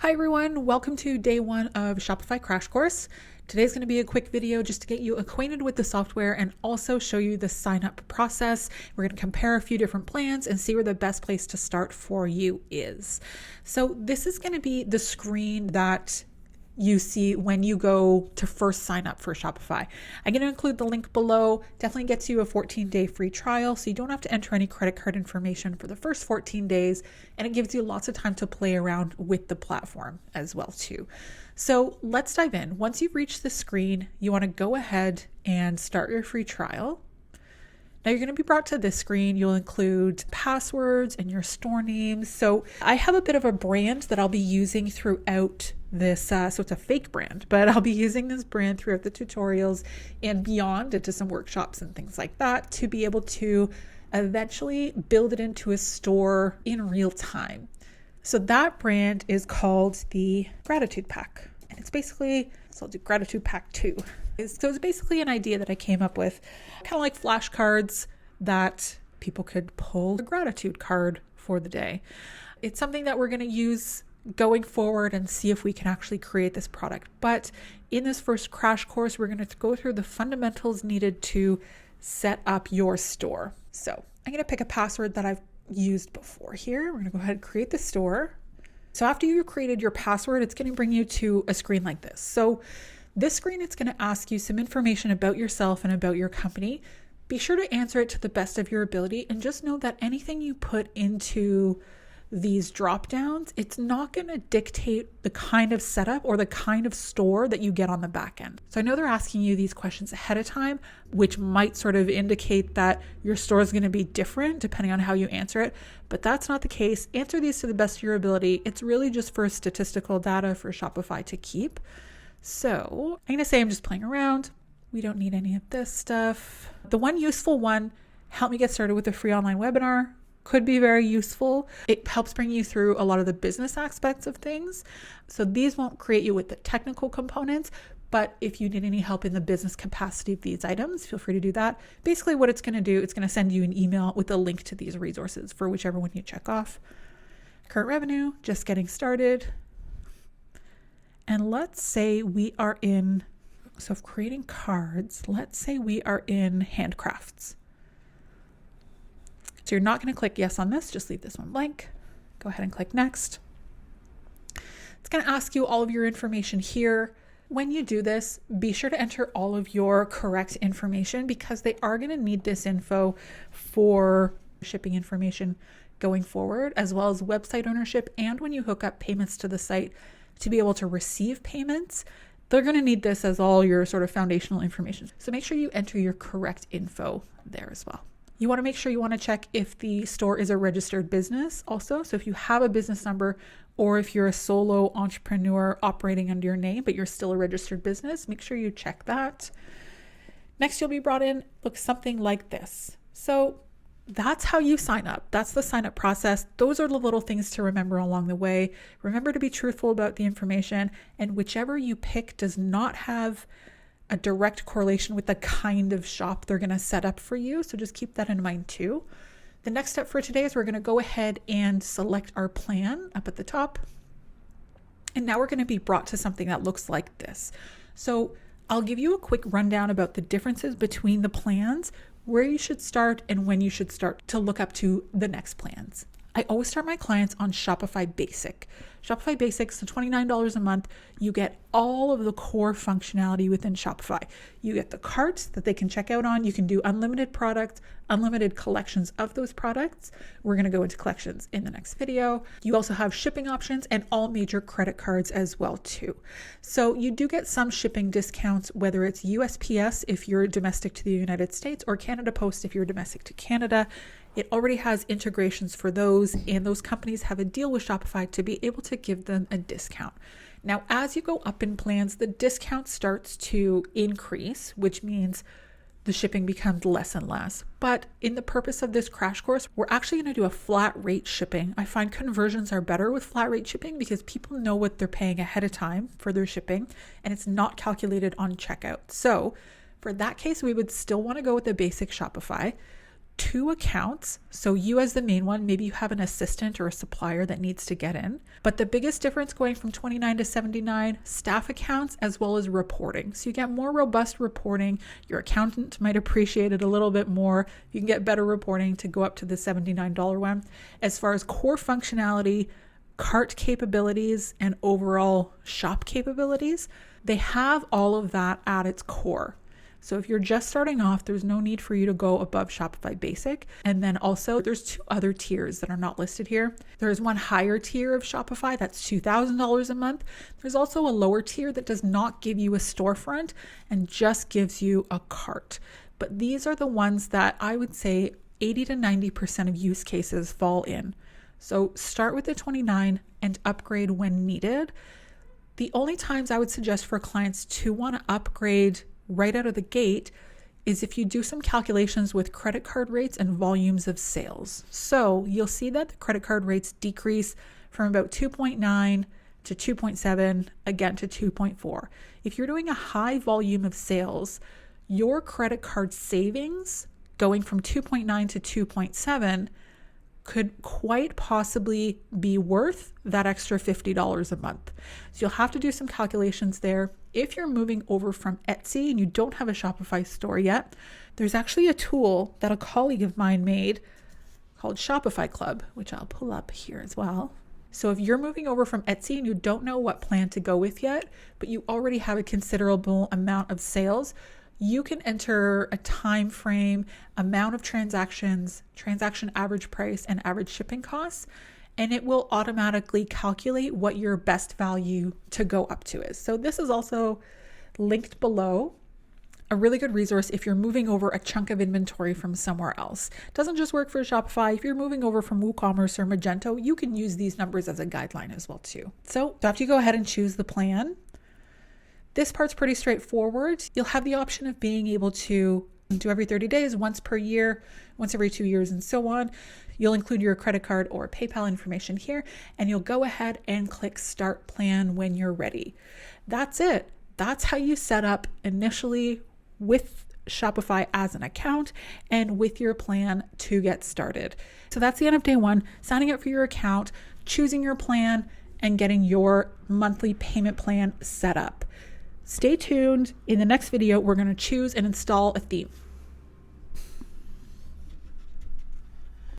Hi everyone, welcome to day one of Shopify Crash Course. Today's going to be a quick video just to get you acquainted with the software and also show you the sign up process. We're going to compare a few different plans and see where the best place to start for you is. So this is going to be the screen that you see when you go to first sign up for Shopify. I'm going to include the link below. Definitely gets you a 14-day free trial, so you don't have to enter any credit card information for the first 14 days, and it gives you lots of time to play around with the platform as well too. So let's dive in. Once you've reached the screen, you want to go ahead and start your free trial. Now you're going to be brought to this screen. You'll include passwords and your store names. So I have a bit of a brand that I'll be using throughout this. So it's a fake brand, but I'll be using this brand throughout the tutorials and beyond into some workshops and things like that to be able to eventually build it into a store in real time. So that brand is called the Gratitude Pack. And it's basically, so I'll do Gratitude Pack 2. So it's basically an idea that I came up with, kind of like flashcards that people could pull a gratitude card for the day. It's something that we're going to use going forward and see if we can actually create this product. But in this first crash course, we're going to go through the fundamentals needed to set up your store. So I'm going to pick a password that I've used before here. We're going to go ahead and create the store. So after you've created your password, it's going to bring you to a screen like this. So this screen, it's going to ask you some information about yourself and about your company. Be sure to answer it to the best of your ability, and just know that anything you put into these drop downs, it's not going to dictate the kind of setup or the kind of store that you get on the back end. So I know they're asking you these questions ahead of time, which might sort of indicate that your store is going to be different depending on how you answer it, but that's not the case. Answer these to the best of your ability. It's really just for statistical data for Shopify to keep. So I'm going to say I'm just playing around. We don't need any of this stuff. The one useful one, help me get started with a free online webinar, could be very useful. It helps bring you through a lot of the business aspects of things. So these won't create you with the technical components, but if you need any help in the business capacity of these items, feel free to do that. Basically what it's going to do, it's going to send you an email with a link to these resources for whichever one you check off. Current revenue, just getting started. And let's say we are in, so if creating cards, let's say we are in handcrafts. So you're not going to click yes on this, just leave this one blank. Go ahead and click next. It's going to ask you all of your information here. When you do this, be sure to enter all of your correct information because they are going to need this info for shipping information going forward, as well as website ownership and when you hook up payments to the site to be able to receive payments. They're going to need this as all your sort of foundational information. So make sure you enter your correct info there as well. You want to make sure you want to check if the store is a registered business also. So if you have a business number or if you're a solo entrepreneur operating under your name, but you're still a registered business, make sure you check that. Next, you'll be brought in, looks something like this. So that's how you sign up. That's the sign up process. Those are the little things to remember along the way. Remember to be truthful about the information, and whichever you pick does not have a direct correlation with the kind of shop they're going to set up for you. So just keep that in mind too. The next step for today is we're going to go ahead and select our plan up at the top. And now we're going to be brought to something that looks like this. So I'll give you a quick rundown about the differences between the plans, where you should start and when you should start to look up to the next plans. I always start my clients on Shopify Basic. Shopify Basic, so $29 a month, you get all of the core functionality within Shopify. You get the carts that they can check out on. You can do unlimited products, unlimited collections of those products. We're going to go into collections in the next video. You also have shipping options and all major credit cards as well too. So you do get some shipping discounts, whether it's USPS if you're domestic to the United States or Canada Post if you're domestic to Canada. It already has integrations for those, and those companies have a deal with Shopify to be able to give them a discount. Now, as you go up in plans, the discount starts to increase, which means the shipping becomes less and less. But in the purpose of this crash course, we're actually going to do a flat rate shipping. I find conversions are better with flat rate shipping because people know what they're paying ahead of time for their shipping, and it's not calculated on checkout. So for that case, we would still want to go with the basic Shopify. 2 accounts. So you as the main one, maybe you have an assistant or a supplier that needs to get in. But the biggest difference going from 29 to 79, staff accounts as well as reporting. So you get more robust reporting. Your accountant might appreciate it a little bit more. You can get better reporting to go up to the $79 one. As far as core functionality, cart capabilities, and overall shop capabilities, they have all of that at its core. So if you're just starting off, there's no need for you to go above Shopify Basic. And then also there's 2 other tiers that are not listed here. There's one higher tier of Shopify that's $2,000 a month. There's also a lower tier that does not give you a storefront and just gives you a cart. But these are the ones that I would say 80 to 90% of use cases fall in. So start with the 29 and upgrade when needed. The only times I would suggest for clients to want to upgrade right out of the gate is if you do some calculations with credit card rates and volumes of sales. So you'll see that the credit card rates decrease from about 2.9 to 2.7, again to 2.4. If you're doing a high volume of sales, your credit card savings going from 2.9 to 2.7 could quite possibly be worth that extra $50 a month. So you'll have to do some calculations there. If you're moving over from Etsy and you don't have a Shopify store yet, there's actually a tool that a colleague of mine made called Shopify Club, which I'll pull up here as well. So if you're moving over from Etsy and you don't know what plan to go with yet, but you already have a considerable amount of sales, you can enter a time frame, amount of transactions, transaction average price, and average shipping costs, and it will automatically calculate what your best value to go up to is. So this is also linked below, a really good resource if you're moving over a chunk of inventory from somewhere else. It doesn't just work for Shopify. If you're moving over from WooCommerce or Magento, you can use these numbers as a guideline as well too. So after you go ahead and choose the plan, this part's pretty straightforward. You'll have the option of being able to do every 30 days, once per year, once every 2 years, and so on. You'll include your credit card or PayPal information here, and you'll go ahead and click Start Plan when you're ready. That's it. That's how you set up initially with Shopify as an account and with your plan to get started. So that's the end of day 1, signing up for your account, choosing your plan, and getting your monthly payment plan set up. Stay tuned. In the next video, we're going to choose and install a theme.